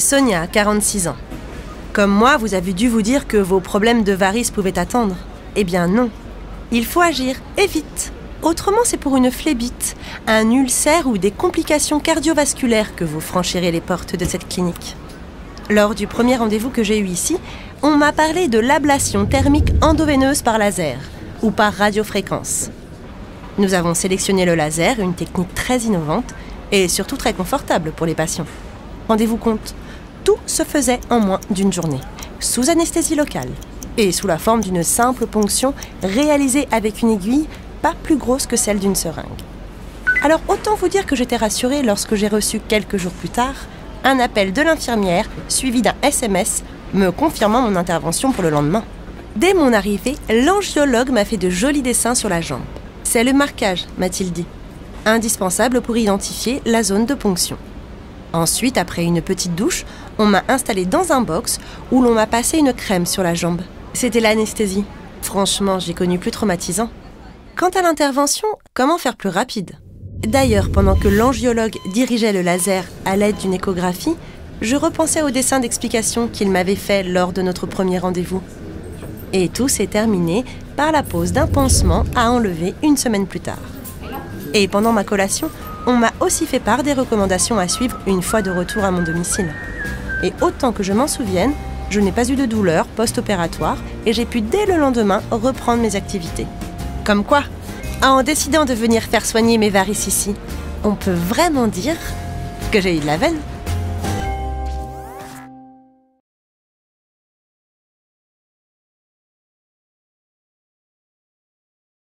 Sonia, 46 ans. Comme moi, vous avez dû vous dire que vos problèmes de varices pouvaient attendre. Eh bien non. Il faut agir, et vite. Autrement, c'est pour une phlébite, un ulcère ou des complications cardiovasculaires que vous franchirez les portes de cette clinique. Lors du premier rendez-vous que j'ai eu ici, on m'a parlé de l'ablation thermique endoveineuse par laser ou par radiofréquence. Nous avons sélectionné le laser, une technique très innovante et surtout très confortable pour les patients. Rendez-vous compte, tout se faisait en moins d'une journée, sous anesthésie locale et sous la forme d'une simple ponction réalisée avec une aiguille pas plus grosse que celle d'une seringue. Alors autant vous dire que j'étais rassurée lorsque j'ai reçu quelques jours plus tard un appel de l'infirmière suivi d'un SMS me confirmant mon intervention pour le lendemain. Dès mon arrivée, l'angiologue m'a fait de jolis dessins sur la jambe. C'est le marquage, m'a-t-il dit, indispensable pour identifier la zone de ponction. Ensuite, après une petite douche, on m'a installée dans un box où l'on m'a passé une crème sur la jambe. C'était l'anesthésie. Franchement, j'ai connu plus traumatisant. Quant à l'intervention, comment faire plus rapide? D'ailleurs, pendant que l'angiologue dirigeait le laser à l'aide d'une échographie, je repensais au dessin d'explication qu'il m'avait fait lors de notre premier rendez-vous. Et tout s'est terminé par la pose d'un pansement à enlever une semaine plus tard. Et pendant ma collation, on m'a aussi fait part des recommandations à suivre une fois de retour à mon domicile. Et autant que je m'en souvienne, je n'ai pas eu de douleur post-opératoire et j'ai pu dès le lendemain reprendre mes activités. Comme quoi, en décidant de venir faire soigner mes varices ici, on peut vraiment dire que j'ai eu de la veine.